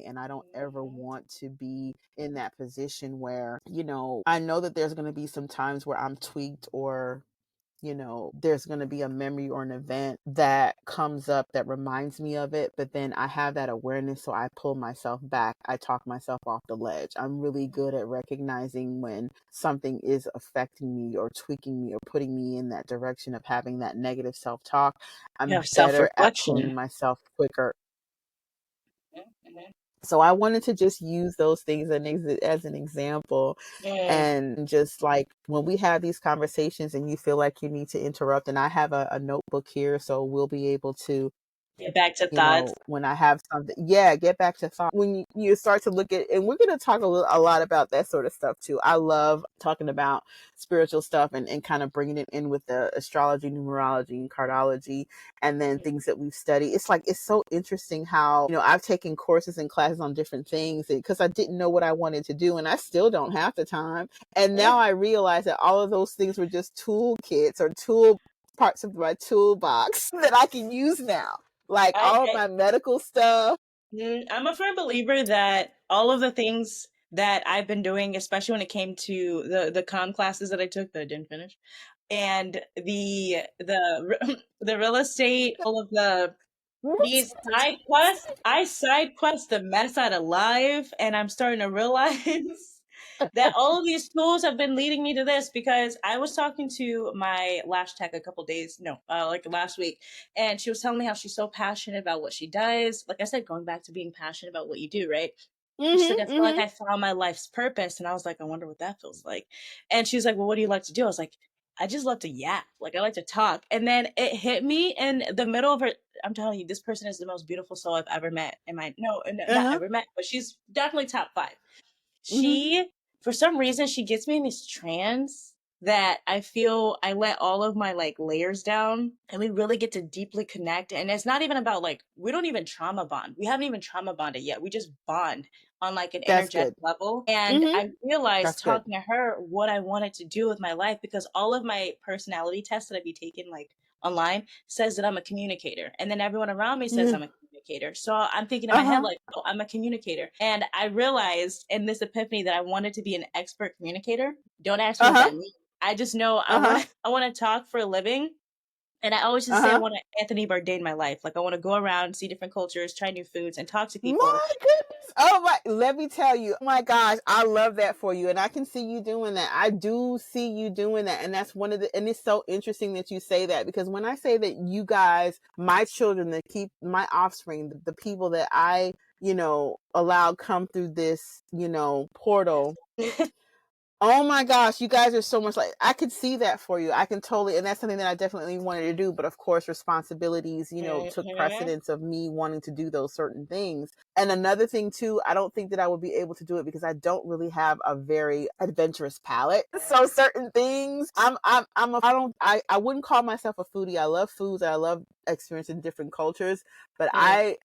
And I don't ever want to be in that position where, I know that there's going to be some times where I'm tweaked, or there's going to be a memory or an event that comes up that reminds me of it. But then I have that awareness. So I pull myself back. I talk myself off the ledge. I'm really good at recognizing when something is affecting me or tweaking me or putting me in that direction of having that negative self-talk. You I'm have better at self-reflection. pulling myself quicker. So I wanted to just use those things as an example. And just like when we have these conversations and you feel like you need to interrupt, and I have a notebook here, so we'll be able to, Get back to thoughts. when I have something, get back to thought. When you start to look at, and we're going to talk a lot about that sort of stuff too. I love talking about spiritual stuff and kind of bringing it in with the astrology, numerology, and cardology, and then things that we've studied. It's so interesting how, I've taken courses and classes on different things because I didn't know what I wanted to do, and I still don't half the time. And now I realize that all of those things were just toolkits or parts of my toolbox that I can use now. Like all of my medical stuff. I'm a firm believer that all of the things that I've been doing, especially when it came to the comm classes that I took that I didn't finish, and the real estate, all of these side quests, I side quest the mess out of life, and I'm starting to realize that all of these tools have been leading me to this, because I was talking to my lash tech like last week, and she was telling me how she's so passionate about what she does. Like I said, going back to being passionate about what you do, right? She's like, I feel like I found my life's purpose. And I was like, I wonder what that feels like. And she's like, well, what do you like to do? I was like, I just love to yap. Like, I like to talk. And then it hit me in the middle of her. I'm telling you, this person is the most beautiful soul I've ever met. Not ever met, but she's definitely top 5. She, for some reason, she gets me in this trance that I feel I let all of my like layers down, and we really get to deeply connect. And it's not even about like, we don't even trauma bond. We haven't even trauma bonded yet. We just bond on like an energetic level. And I realized talking to her what I wanted to do with my life, because all of my personality tests that I've been taking like online says that I'm a communicator. And then everyone around me says I'm a communicator. So I'm thinking in my head, like, oh, I'm a communicator. And I realized in this epiphany that I wanted to be an expert communicator. Don't ask me what that means. I just know I want to talk for a living. And I always just say I want to Anthony Bourdain my life. Like, I want to go around, see different cultures, try new foods, and talk to people. My goodness. Oh my, let me tell you. Oh my gosh, I love that for you. And I can see you doing that. I do see you doing that. And that's and it's so interesting that you say that, because when I say that you guys, my children, my offspring, the people that I, allowed come through this, portal. Oh my gosh, you guys are so much like, I could see that for you. I can totally, and that's something that I definitely wanted to do. But of course, responsibilities, took precedence of me wanting to do those certain things. And another thing too, I don't think that I would be able to do it because I don't really have a very adventurous palate. So certain things, I wouldn't call myself a foodie. I love foods. I love experiencing different cultures, but I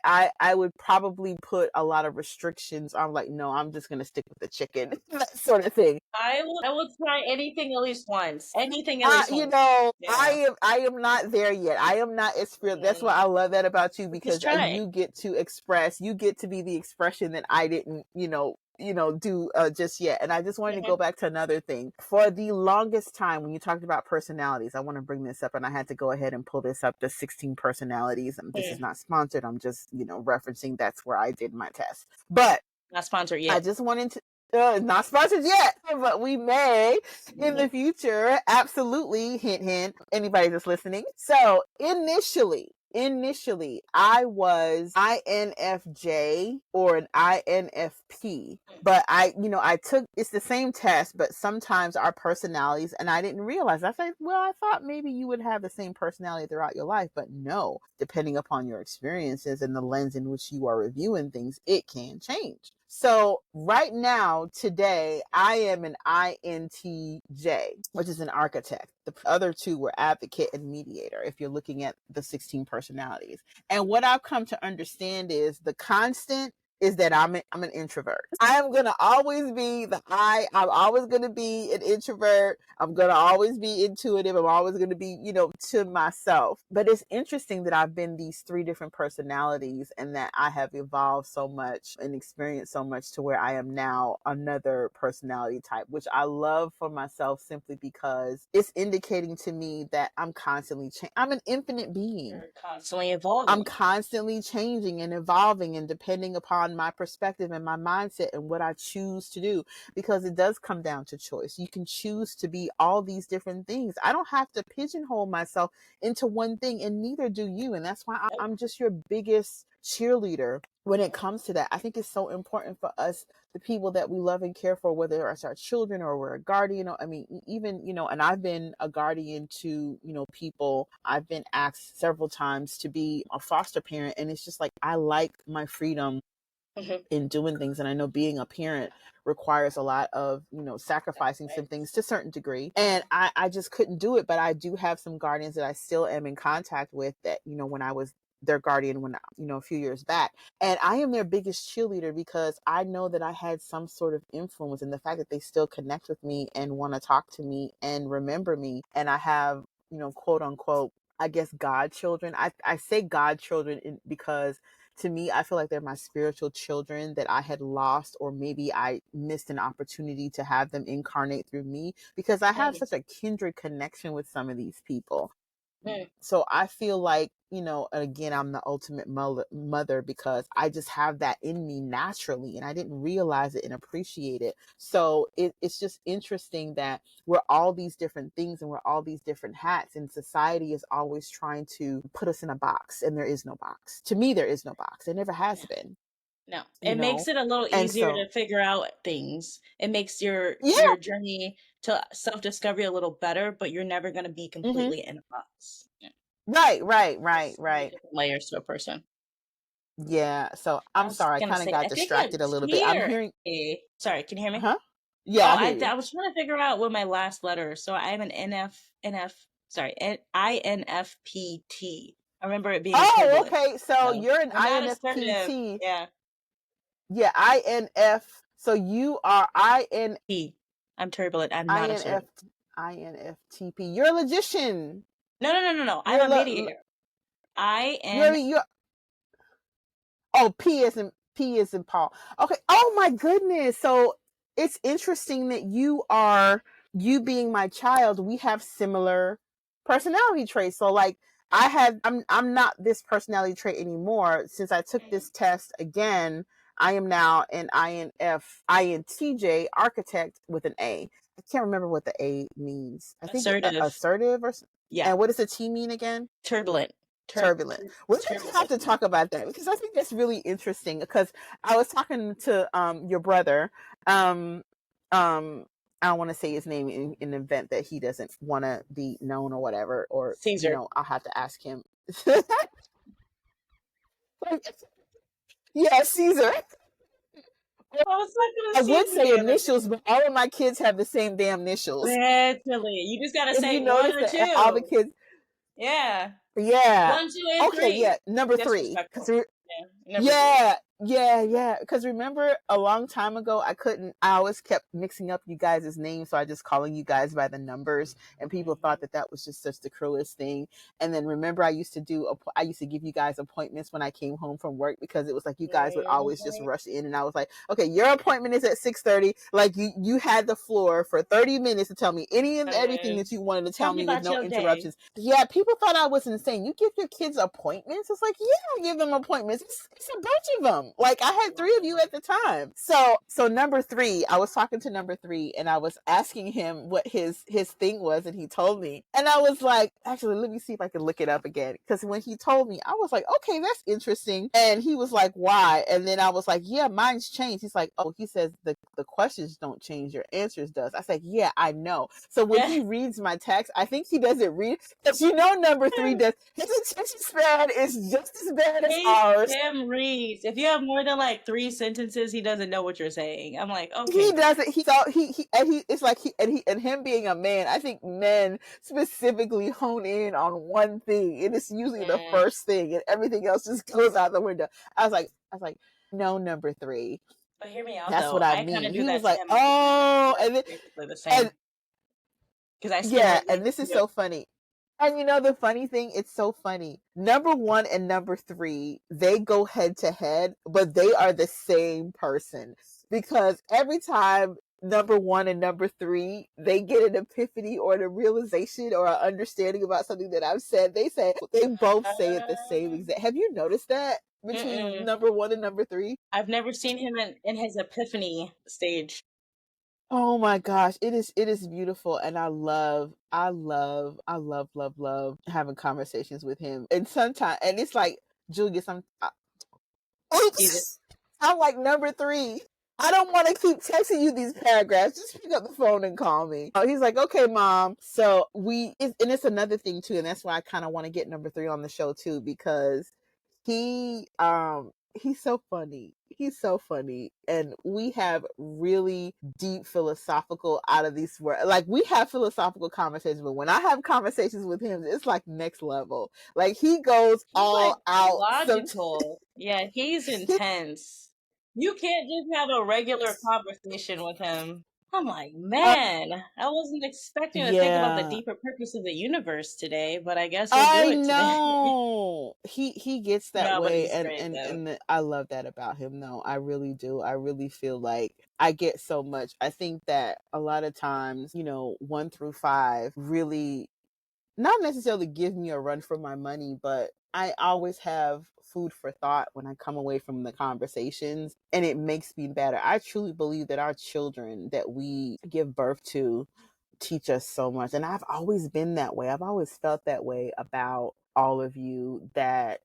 would probably put a lot of restrictions on, like, no, I'm just going to stick with the chicken, that sort of thing. I will try anything at least once. Anything at least once. I am not there yet. I am not experienced. That's why I love that about you, because you get to express, you get to be the expression that I didn't, do just yet. And I just wanted to go back to another thing. For the longest time, when you talked about personalities, I want to bring this up, and I had to go ahead and pull this up, the 16 personalities. This is not sponsored. I'm just, referencing that's where I did my test. But not sponsored yet. I just wanted to, not sponsored yet, but we may in the future. Absolutely. Hint, hint. Anybody that's listening. So initially, I was INFJ or an INFP, but I took, it's the same test, but sometimes our personalities, and I didn't realize, I said, well, I thought maybe you would have the same personality throughout your life, but no, depending upon your experiences and the lens in which you are reviewing things, it can change. So right now, today, I am an INTJ, which is an architect. The other two were advocate and mediator, if you're looking at the 16 personalities. And what I've come to understand is the constant is that I'm an introvert. I am gonna always be I'm always gonna be an introvert. I'm gonna always be intuitive. I'm always gonna be, to myself. But it's interesting that I've been these three different personalities and that I have evolved so much and experienced so much to where I am now another personality type, which I love for myself simply because it's indicating to me that I'm constantly I'm an infinite being. You're constantly evolving. I'm constantly changing and evolving and depending upon my perspective and my mindset and what I choose to do, because it does come down to choice. You can choose to be all these different things. I don't have to pigeonhole myself into one thing, and neither do you. And that's why I'm just your biggest cheerleader when it comes to that. I think it's so important for us, the people that we love and care for, whether it's our children or we're a guardian. I mean, even, and I've been a guardian to, people. I've been asked several times to be a foster parent. And it's just like, I like my freedom in doing things. And I know being a parent requires a lot of, sacrificing some things to a certain degree. And I just couldn't do it. But I do have some guardians that I still am in contact with that, when I was their guardian when, a few years back. And I am their biggest cheerleader because I know that I had some sort of influence in the fact that they still connect with me and want to talk to me and remember me. And I have, quote unquote, I guess, godchildren. I say godchildren because to me, I feel like they're my spiritual children that I had lost, or maybe I missed an opportunity to have them incarnate through me, because I have such a kindred connection with some of these people. So I feel like, again, I'm the ultimate mother because I just have that in me naturally, and I didn't realize it and appreciate it. So it's just interesting that we're all these different things and we're all these different hats, and society is always trying to put us in a box, and there is no box. To me, there is no box. There never has been. No, it makes it a little easier to figure out things. It makes your journey to self-discovery a little better, but you're never going to be completely in a box. Yeah. Right. Layers to a person. Yeah. So I'm sorry, I kind of got distracted a little bit. I'm hearing. Sorry, can you hear me? Huh? Yeah, I hear you. I was trying to figure out what my last letter. So I'm an INFPT. I remember it being. Oh, okay. So you're an INFPT. Yeah. Yeah, INF. So you are I'm turbulent. I'm not a INFTP. You're a logician. No. I'm a mediator. P is in Paul. Okay. Oh my goodness. So it's interesting that you being my child, we have similar personality traits. So like I'm not this personality trait anymore. Since I took this test again, I am now an INTJ architect with an A. I can't remember what the A means. I think assertive or yeah. And what does the T mean again? Turbulent. We're going to have to talk about that because I think that's really interesting. Because I was talking to your brother. I don't want to say his name in an event that he doesn't want to be known or whatever. Or Caesar. I'll have to ask him. Yeah, Caesar. I would say initials, but all of my kids have the same damn initials. Literally, you just gotta say one or two. All the kids. Yeah. 1, 2, and 3. Okay, yeah, number 3. Yeah. Because remember, a long time ago, I always kept mixing up you guys' names, so I just calling you guys by the numbers, and people thought that was just such the cruelest thing. And then remember, I used to give you guys appointments when I came home from work, because it was like you guys would always just rush in, and I was like, okay, your appointment is at 6:30. Like you had the floor for 30 minutes to tell me any and everything that you wanted to tell me with no interruptions. Yeah, people thought I was insane. You give your kids appointments? It's like, yeah, I give them appointments. It's a bunch of them. Like I had 3 of you at the time. So number 3, I was talking to number 3, and I was asking him what his thing was, and he told me. And I was like, actually, let me see if I can look it up again. Because when he told me, I was like, okay, that's interesting. And he was like, why? And then I was like, yeah, mine's changed. He's like, oh, he says the questions don't change, your answers does. I said, yeah, I know. So when he reads my text, I think he doesn't read, because number 3 does. His attention span is just as bad as ours. Him reads. If you have more than like 3 sentences, he doesn't know what you're saying. I'm like, okay. He doesn't. It's like him being a man. I think men specifically hone in on one thing, and it's usually the first thing, and everything else just goes out the window. I was like, know number three. But hear me out That's though. what I I kind mean. of do He was that to like, him too. oh, We're basically the and same. Because I see yeah, him like, and this is so funny. And you know the funny thing, it's so funny. Number one and number three, they go head to head, but they are the same person. Because every time number one and number three, they get an epiphany or a realization or an understanding about something that I've said, they both say it the same exact. Have you noticed that between mm-mm. number one and number three? I've never seen him in his epiphany stage. Oh my gosh, it is beautiful, and I love having conversations with him. And sometimes, and it's like Julius, Jesus. oops, I'm like number three. I don't want to keep texting you these paragraphs. Just pick up the phone and call me. Oh, he's like, okay, mom. So and it's another thing too, and that's why I kind of want to get number three on the show too, because he's so funny. He's so funny. And we have really deep philosophical out of these words. Like we have philosophical conversations, but when I have conversations with him, it's like next level. Like he goes He's like all out. logical. Yeah, he's intense. You can't just have a regular conversation with him. I'm like, uh, man, I wasn't expecting to think about the yeah. deeper purpose of the universe today, but I guess we'll do I it today. know he gets that No, but way, he's and great and though. and I love that about him. Though I really do. I really feel like I get so much. I think that a lot of times, one through five really not necessarily give me a run for my money, but I always have food for thought when I come away from the conversations, and it makes me better. I truly believe that our children that we give birth to teach us so much. And I've always been that way. I've always felt that way about all of you, that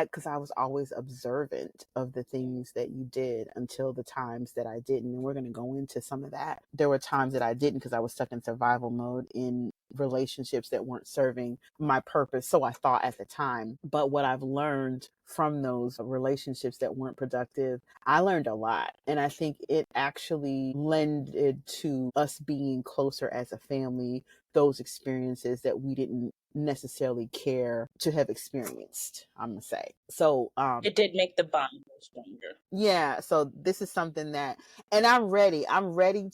because I was always observant of the things that you did until the times that I didn't. And we're going to go into some of that. There were times that I didn't because I was stuck in survival mode in relationships that weren't serving my purpose. So I thought at the time. But what I've learned from those relationships that weren't productive, I learned a lot. And I think it actually lended to us being closer as a family, those experiences that we didn't necessarily care to have experienced, I'm gonna say. So It did make the bond go stronger. yeah, so this is something that, and I'm ready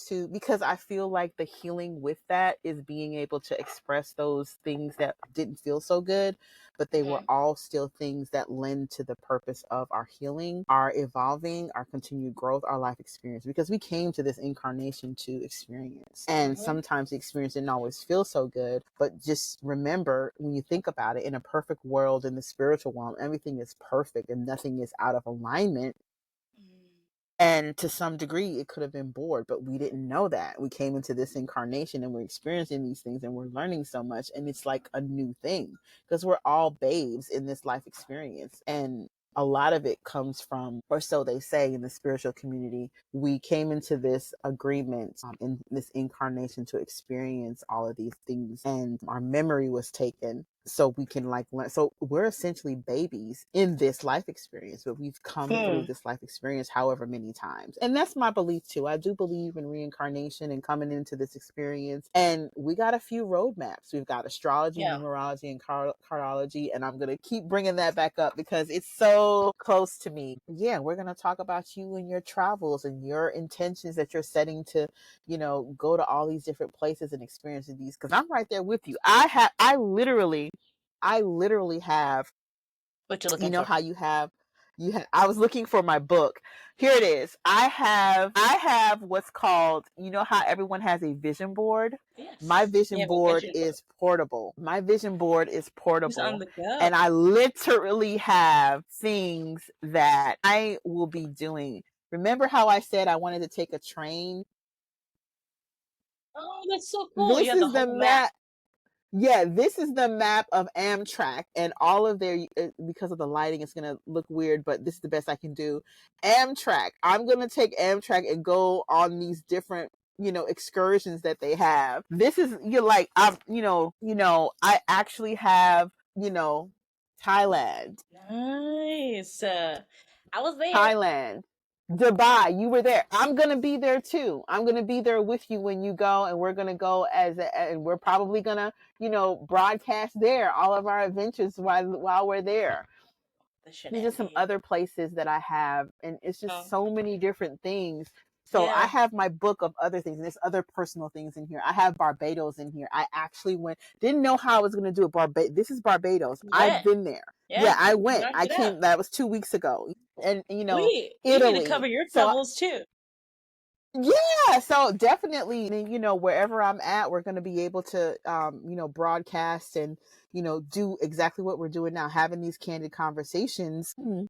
to, because I feel like the healing with that is being able to express those things that didn't feel so good, but they were Hmm. all still things that lend to the purpose of our healing, our evolving, our continued growth, our life experience, because we came to this incarnation to experience. And Hmm. sometimes the experience didn't always feel so good, but just remember, when you think about it, in a perfect world, in the spiritual realm, everything is perfect and nothing is out of alignment. And to some degree, it could have been bored, but we didn't know that. We came into this incarnation and we're experiencing these things and we're learning so much. And it's like a new thing because we're all babes in this life experience. And a lot of it comes from, or so they say in the spiritual community, we came into this agreement in this incarnation to experience all of these things. And our memory was taken so we can like learn. So we're essentially babies in this life experience, but we've come through Hmm. this life experience however many times. And that's my belief too. I do believe in reincarnation and coming into this experience. And we got a few roadmaps. We've got astrology, Yeah. numerology, and cardiology. And I'm going to keep bringing that back up because it's so close to me. Yeah, we're going to talk about you and your travels and your intentions that you're setting to, go to all these different places and experience these, because I'm right there with you. I literally have, What you you looking know for? how I was looking for my book. Here it is. I have what's called, how everyone has a vision board. My Yes. You vision have a board vision board. is portable. My vision board is He's on portable. the go. And I literally have things that I will be doing. Remember how I said I wanted to take a train? Oh, that's so cool. You This have the is the whole map. map. Yeah, this is the map of Amtrak and all of their, because of the lighting, it's going to look weird, but this is the best I can do. Amtrak. I'm going to take Amtrak and go on these different, excursions that they have. This is, you're like, I actually have, Thailand. Nice. I was there. Thailand, Dubai. You were there. I'm gonna be there too. I'm gonna be there with you when you go, and we're gonna go and we're probably gonna, broadcast there all of our adventures while we're there. The these are some shenanigans. other places that I have, and it's just so many different things. So I Yeah. have my book of other things, and there's other personal things in here. I have Barbados in here. I actually didn't know how I was going to do it. This is Barbados. You I've went. been there. Yeah, Yeah. I You went. knocked I it out. came. That was 2 weeks ago, and We need to Italy. cover your So travels too. yeah, so definitely, wherever I'm at, we're going to be able to, broadcast and, do exactly what we're doing now, having these candid conversations. I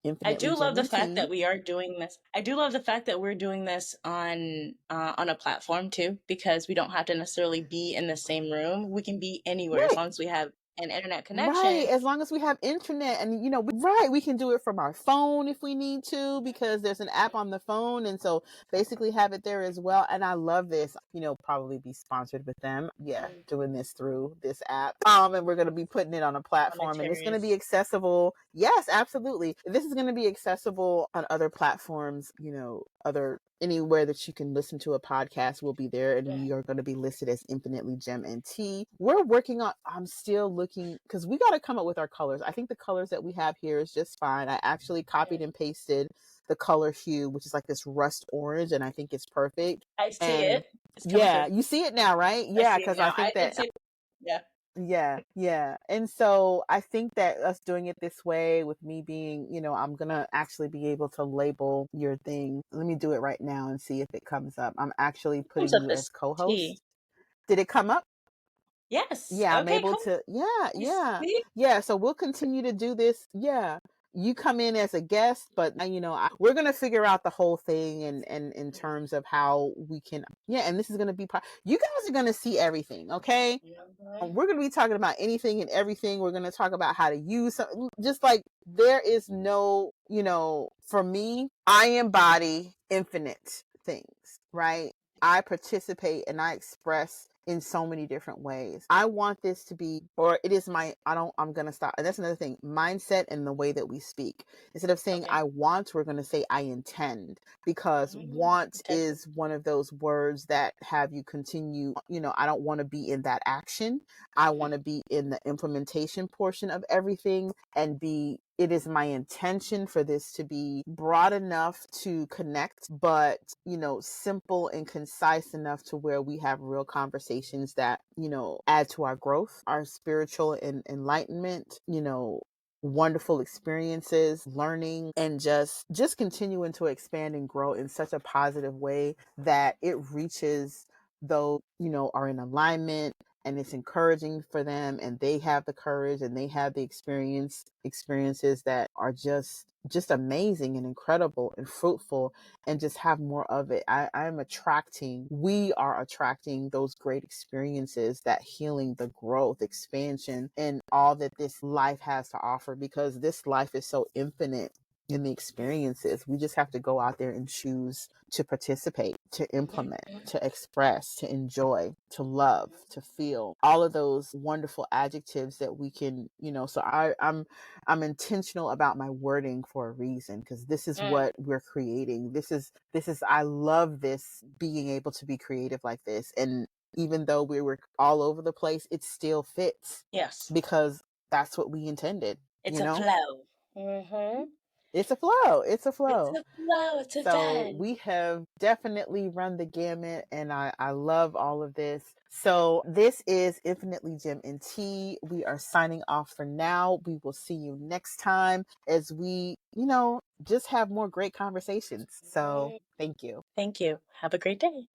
Infinitely do love Gem the and fact Tea. that we are doing this. I do love the fact that we're doing this on a platform too, because we don't have to necessarily be in the same room. We can be anywhere as Right. long as we have an internet Right, connection. as long as we have internet, and right, we can do it from our phone if we need to, because there's an app on the phone, and so basically have it there as well. And I love this, probably be sponsored with them. Yeah, doing this through this app. And we're going to be putting it on a platform, and it's going to be Monetarious. accessible. Yes, absolutely. This is going to be accessible on other platforms, other anywhere that you can listen to a podcast will be there, and we are going to be listed as Infinitely Gem and Tea. We're working on, I'm still looking, because we got to come up with our colors. I think the colors that we have here is just fine. I actually copied and pasted the color hue, which is like this rust orange, and I think it's perfect. I see And it. It's coming yeah, through. you see it now, right? I Yeah, see it because I now. think I did that, see it. Yeah. yeah. And so I think that us doing it this way, with me being, I'm going to actually be able to label your thing. Let me do it right now and see if it comes up. I'm actually Comes putting up you as as co-host. T. Did it come up? Yes. Yeah, I'm Okay, able cool. to. Yeah, You yeah, see? yeah. So we'll continue to do this. Yeah, you come in as a guest, but we're gonna figure out the whole thing, and in terms of how we can. Yeah, and this is gonna be part. You guys are gonna see everything. Okay, we're going to be talking about anything and everything. We're going to talk about how to use something. Just like there is no, for me, I embody infinite things, right? I participate and I express in so many different ways. I want this to be, or it is I'm going to stop. And that's another thing, mindset and the way that we speak. Instead of saying Okay. I want, we're going to say I intend, because want Intention. is one of those words that have you continue, I don't want to be in that action. I want to be in the implementation portion of everything, and it is my intention for this to be broad enough to connect, but, simple and concise enough to where we have real conversations that, add to our growth, our spiritual enlightenment, wonderful experiences, learning, and just continuing to expand and grow in such a positive way that it reaches those, are in alignment, and it's encouraging for them, and they have the courage, and they have the experiences that are just amazing and incredible and fruitful, and just have more of it. We are attracting those great experiences, that healing, the growth, expansion, and all that this life has to offer, because this life is so infinite in the experiences. We just have to go out there and choose to participate, to implement, to express, to enjoy, to love, to feel, all of those wonderful adjectives that we can, so I'm intentional about my wording for a reason, because this is what we're creating. I love this, being able to be creative like this. And even though we were all over the place, it still fits, Yes. because that's what we intended, It's a flow. It's a flow. It's a It's flow. a flow. It's a So vibe. we have definitely run the gamut, and I love all of this. So this is Infinitely Gem and Tea. We are signing off for now. We will see you next time as we, just have more great conversations. So thank you. Thank you. Have a great day.